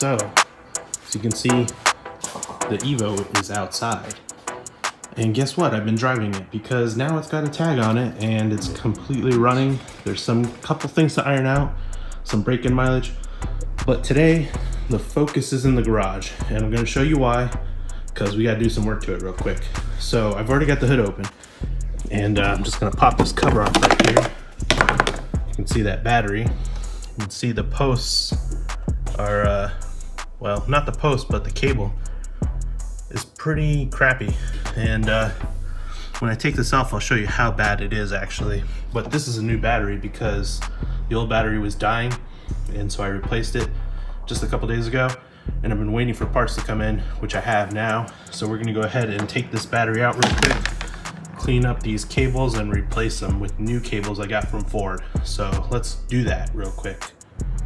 So, as you can see, the Evo is outside. And guess what? I've been driving it because now it's got a tag on it and it's completely running. There's couple things to iron out, some break-in mileage. But today, the focus is in the garage, and I'm gonna show you why, because we gotta do some work to it real quick. So I've already got the hood open, and I'm just gonna pop this cover off right here. You can see that battery. You can see the posts are, well, not the post, but the cable is pretty crappy. And when I take this off, I'll show you how bad it is actually. But this is a new battery because the old battery was dying, and so I replaced it just a couple days ago, and I've been waiting for parts to come in, which I have now. So we're gonna go ahead and take this battery out real quick, clean up these cables, and replace them with new cables I got from Ford. So let's do that real quick.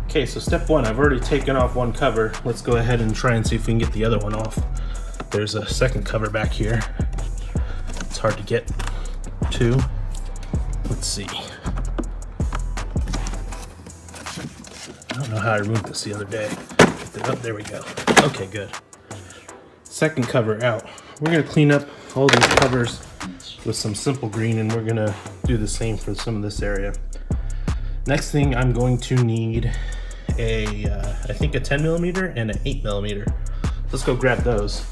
Okay, so step one, I've already taken off one cover. Let's go ahead and try and see if we can get the other one off. There's a second cover back here. It's hard to get to. Let's see. I don't know how I removed this the other day. Oh, there we go. Okay, good. Second cover out. We're gonna clean up all these covers with some simple green, and we're gonna do the same for some of this area. Next thing, I'm going to need I think a 10mm and an 8mm. Let's go grab those.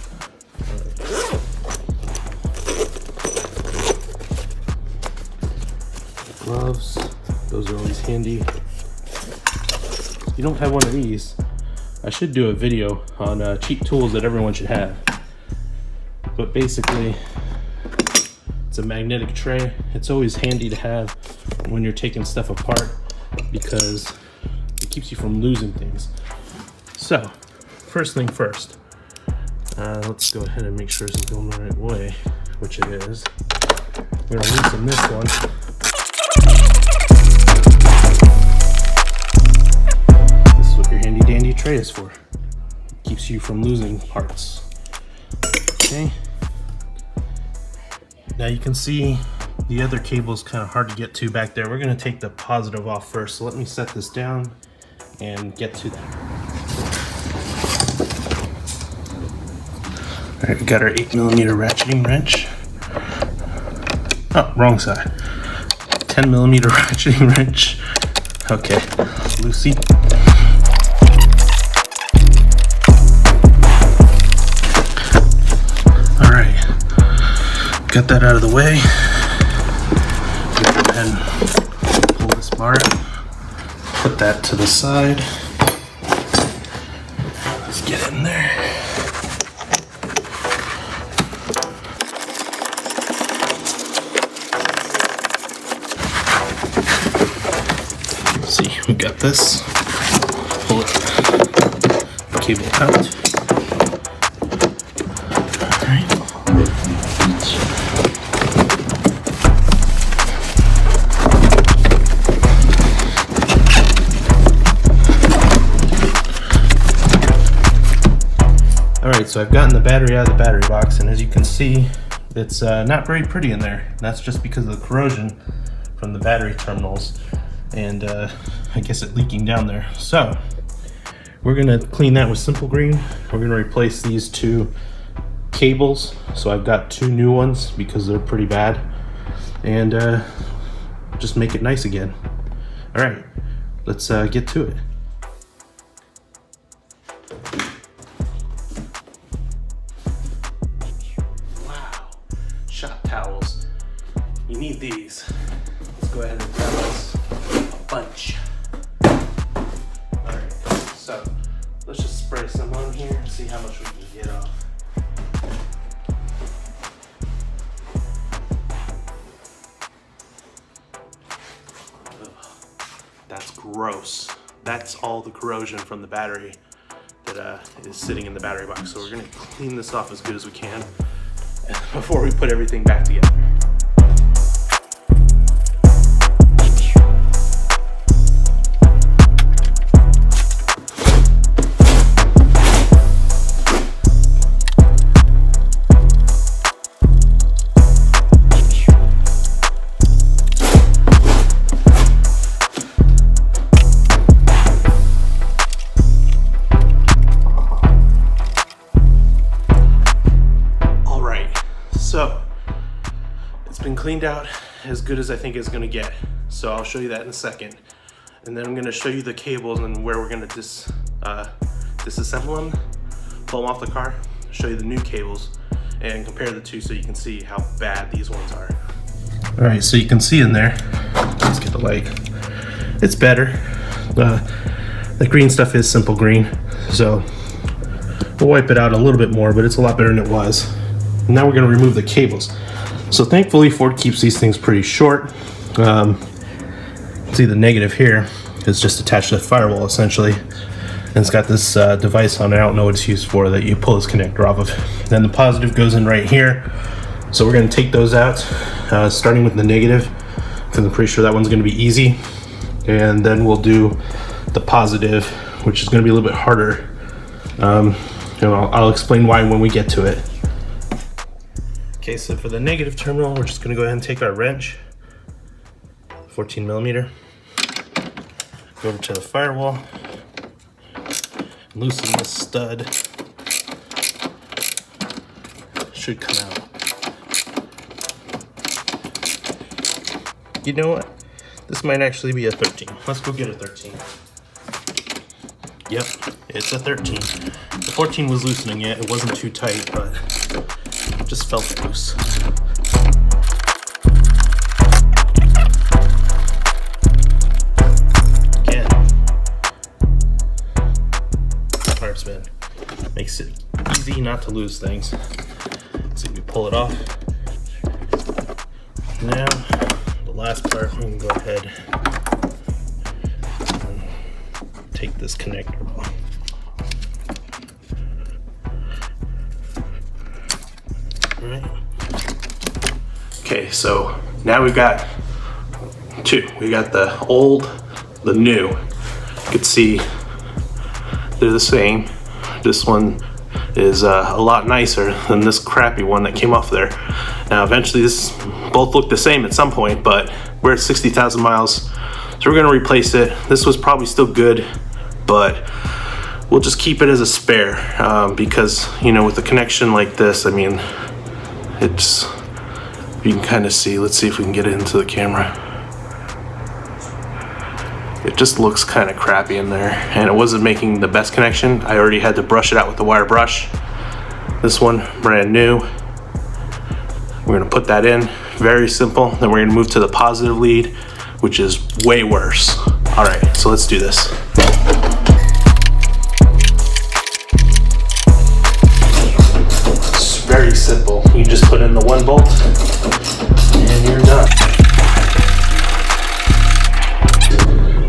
Gloves, those are always handy. If you don't have one of these, I should do a video on cheap tools that everyone should have. But basically, it's a magnetic tray. It's always handy to have when you're taking stuff apart because it keeps you from losing things. So, first thing first, let's go ahead and make sure this is going the right way, which it is. We're gonna loosen this one. This is what your handy dandy tray is for. It keeps you from losing parts. Okay. Now you can see the other cable is kind of hard to get to back there. We're gonna take the positive off first. So let me set this down and get to that. All right, we got our 8mm ratcheting wrench. Oh, wrong side. 10mm ratcheting wrench. Okay, Lucy. All right, got that out of the way. Go ahead and pull this bar out. Put that to the side. Let's get in there. See, we got this. Pull it, the cable out. All right. All right, so I've gotten the battery out of the battery box, and as you can see, it's not very pretty in there. That's just because of the corrosion from the battery terminals, and I guess it leaking down there. So we're gonna clean that with simple green. We're gonna replace these two cables. So I've got two new ones because they're pretty bad, and just make it nice again. All right, let's get to it. Wow, shop towels. You need these. Let's go ahead and grab us a bunch. Alright, so let's just spray some on here and see how much we can get off. Ugh, that's gross. That's all the corrosion from the battery that is sitting in the battery box. So we're gonna clean this off as good as we can before we put everything back together. been cleaned out as good as I think it's gonna get. So I'll show you that in a second. And then I'm gonna show you the cables and where we're gonna disassemble them, pull them off the car, show you the new cables, and compare the two so you can see how bad these ones are. All right, so you can see in there, let's get the light. It's better. The green stuff is simple green, so we'll wipe it out a little bit more, but it's a lot better than it was. Now we're gonna remove the cables. So thankfully Ford keeps these things pretty short. See the negative here is just attached to the firewall essentially. And it's got this device on it, I don't know what it's used for, that you pull this connector off of. Then the positive goes in right here. So we're gonna take those out, starting with the negative, because I'm pretty sure that one's gonna be easy. And then we'll do the positive, which is gonna be a little bit harder. I'll explain why when we get to it. Okay, so for the negative terminal, we're just gonna go ahead and take our wrench, 14 millimeter, go over to the firewall, loosen this stud, should come out. You know what? This might actually be a 13. Let's go get a 13. Yep, it's a 13. The 14 was loosening it. It wasn't too tight, but it just felt loose. Again, hard spin makes it easy not to lose things. So we pull it off. Now, the last part, we can go ahead and take this connector off. All right. Okay, so now we've got two. We got the old, the new. You can see they're the same. This one is a lot nicer than this crappy one that came off there. Now eventually this both look the same at some point, but we're at 60,000 miles, so we're gonna replace it. This was probably still good, but we'll just keep it as a spare because, you know, with a connection like this, I mean, it's, you can kind of see, let's see if we can get it into the camera. It just looks kind of crappy in there, and it wasn't making the best connection. I already had to brush it out with the wire brush. This one, brand new. We're gonna put that in, very simple. Then we're gonna move to the positive lead, which is way worse. All right, so let's do this. It's very simple. You just put in the one bolt, and you're done.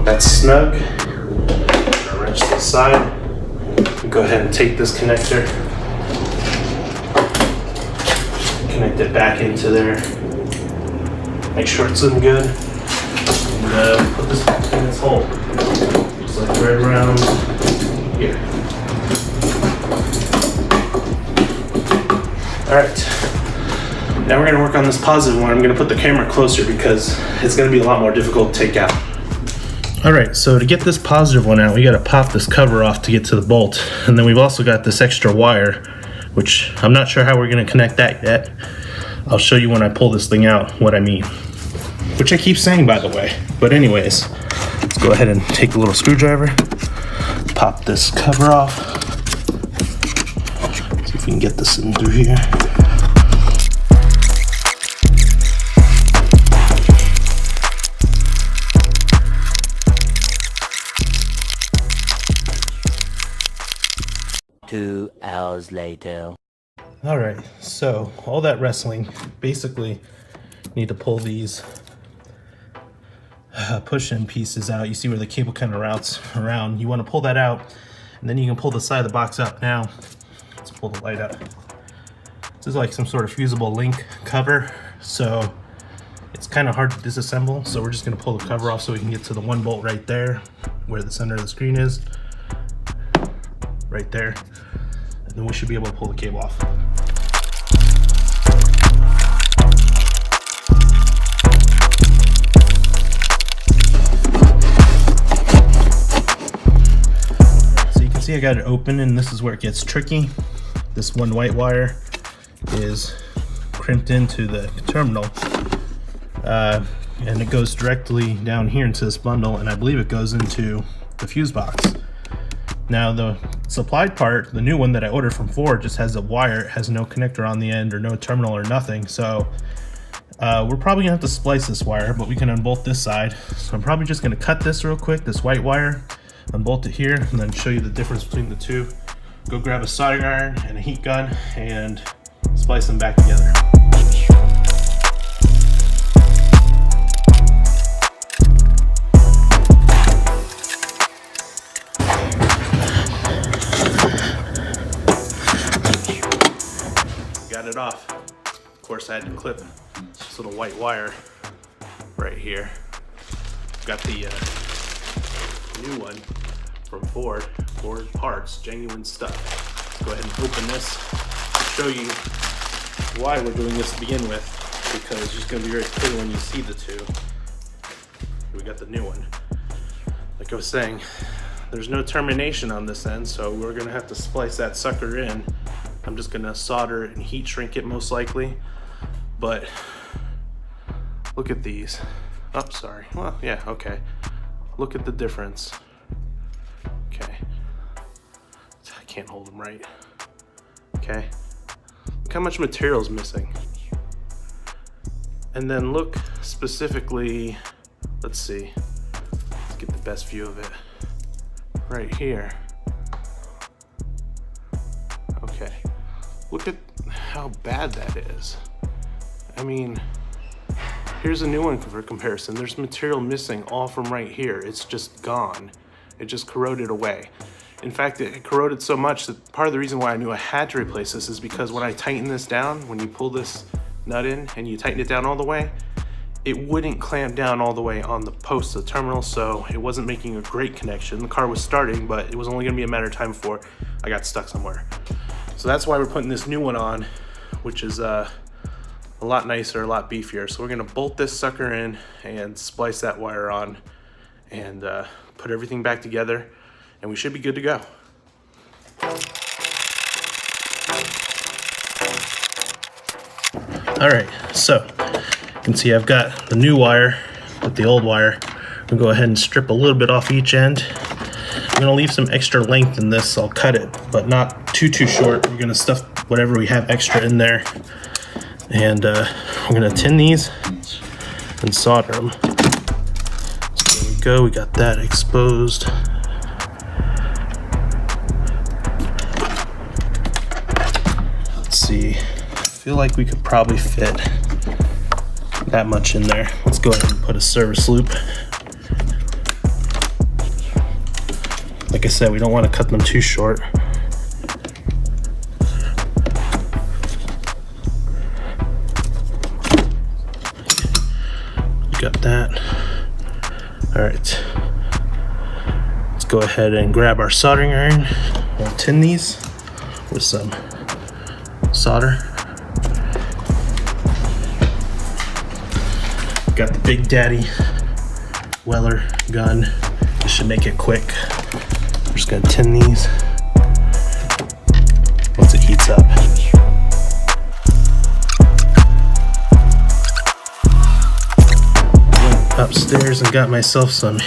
That's snug. I'll wrench to the side. Go ahead and take this connector, connect it back into there. Make sure it's in good. And put this back in its hole. Just like right around here. Alright. Now we're going to work on this positive one. I'm going to put the camera closer because it's going to be a lot more difficult to take out. Alright, so to get this positive one out, we got to pop this cover off to get to the bolt. And then we've also got this extra wire, which I'm not sure how we're going to connect that yet. I'll show you when I pull this thing out what I mean. Which I keep saying, by the way. But anyways, let's go ahead and take a little screwdriver, pop this cover off. See if we can get this in through here. Two hours later. All right, so all that wrestling, basically need to pull these push-in pieces out. You see where the cable kind of routes around. You want to pull that out, and then you can pull the side of the box up. Now, let's pull the light up. This is like some sort of fusible link cover, so it's kind of hard to disassemble. So we're just going to pull the cover off so we can get to the one bolt right there, where the center of the screen is, right there. And then we should be able to pull the cable off. See, I got it open, and this is where it gets tricky. This one white wire is crimped into the terminal, and it goes directly down here into this bundle, and I believe it goes into the fuse box. Now the supplied part, the new one that I ordered from Ford, just has a wire. It has no connector on the end or no terminal or nothing. So we're probably gonna have to splice this wire, but we can unbolt this side. So I'm probably just gonna cut this real quick, this white wire, unbolt it here, and then show you the difference between the two. Go grab a soldering iron and a heat gun and splice them back together. Got it off. Of course, I had to clip this little white wire right here. Got the new one from Ford parts, genuine stuff. Let's go ahead and open this, show you why we're doing this to begin with, because it's just going to be very clear when you see the two. We got the new one. Like I was saying, there's no termination on this end, so we're going to have to splice that sucker in. I'm just going to solder it and heat shrink it most likely, but look at these. Oh, sorry. Well, yeah, okay. Look at the difference. Okay. I can't hold them right. Okay. Look how much material is missing. And then look specifically, let's see. Let's get the best view of it. Right here. Okay. Look at how bad that is. I mean, here's a new one for comparison. There's material missing all from right here. It's just gone. It just corroded away. In fact, it corroded so much that part of the reason why I knew I had to replace this is because when I tighten this down, when you pull this nut in and you tighten it down all the way, it wouldn't clamp down all the way on the post of the terminal, so it wasn't making a great connection. The car was starting, but it was only gonna be a matter of time before I got stuck somewhere. So that's why we're putting this new one on, which is a lot nicer, a lot beefier. So we're gonna bolt this sucker in and splice that wire on and put everything back together, and we should be good to go. All right, so you can see I've got the new wire with the old wire. I'm gonna go ahead and strip a little bit off each end. I'm gonna leave some extra length in this. I'll cut it, but not too short. We're gonna stuff whatever we have extra in there. And I'm gonna tin these and solder them. So there we go, we got that exposed. Let's see, I feel like we could probably fit that much in there. Let's go ahead and put a service loop. Like I said, we don't want to cut them too short. Got that. All right, let's go ahead and grab our soldering iron. We'll tin these with some solder. Got the Big Daddy Weller gun. This should make it quick. We're just gonna tin these once it heats up. Upstairs and got myself some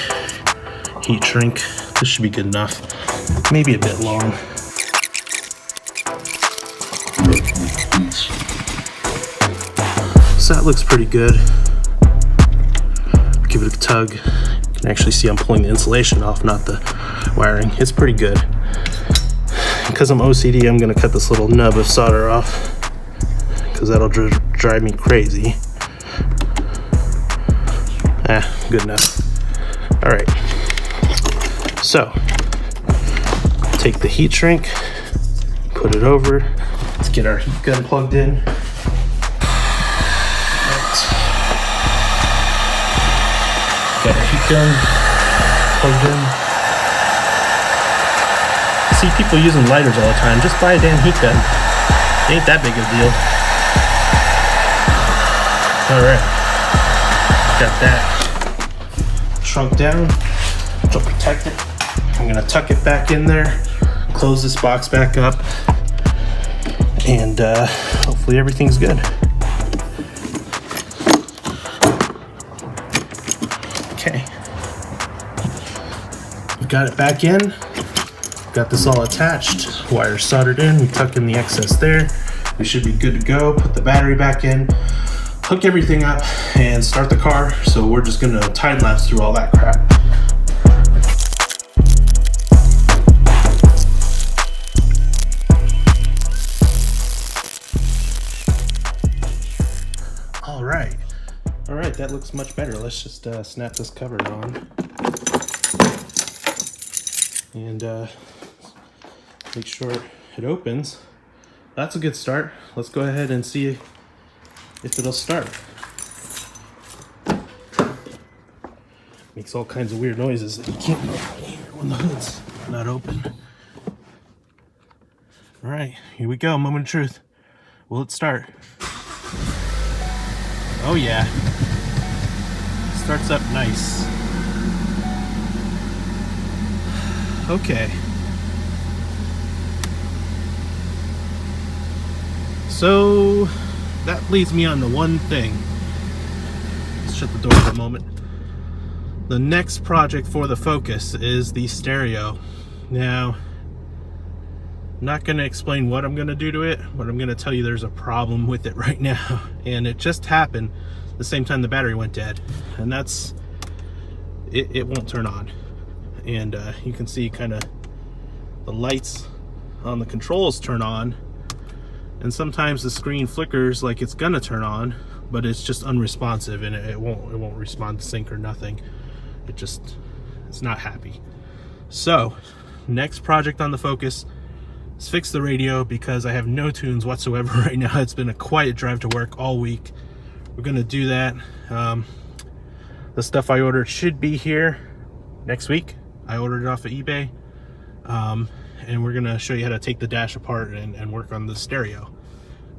heat shrink. This should be good enough. Maybe a bit long. So that looks pretty good. Give it a tug. You can actually see I'm pulling the insulation off, not the wiring. It's pretty good. Because I'm OCD, I'm gonna cut this little nub of solder off, because that'll drive me crazy. Good enough. All right, so take the heat shrink, put it over. Let's get our heat gun plugged in. Right. Got our heat gun plugged in. I see people using lighters all the time. Just buy a damn heat gun. It ain't that big of a deal. All right, got that shrunk down, which will protect it. I'm gonna tuck it back in there, close this box back up, and hopefully everything's good. got it back in. Got this all attached, wire soldered in. We tuck in the excess there. We should be good to go. Put the battery back in, hook everything up, and start the car. So we're just gonna time lapse through all that crap. All right, that looks much better. Let's just snap this cover on and make sure it opens. That's a good start. Let's go ahead and see if it'll start. Makes all kinds of weird noises that you can't hear when the hood's not open. All right, here we go, moment of truth. Will it start? Oh yeah, starts up nice. Okay. So that leads me on to one thing. Let's shut the door for a moment. The next project for the Focus is the stereo. Now, I'm not going to explain what I'm going to do to it, but I'm going to tell you there's a problem with it right now. And it just happened the same time the battery went dead. And that's, it won't turn on. And you can see kind of the lights on the controls turn on. And sometimes the screen flickers like it's going to turn on, but it's just unresponsive and it won't respond to sync or nothing. It's not happy. So, next project on the Focus, fix the radio because I have no tunes whatsoever right now. It's been a quiet drive to work all week. We're gonna do that. The stuff I ordered should be here next week. I ordered it off of eBay. And we're gonna show you how to take the dash apart and work on the stereo.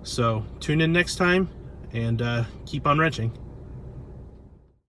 So tune in next time and keep on wrenching.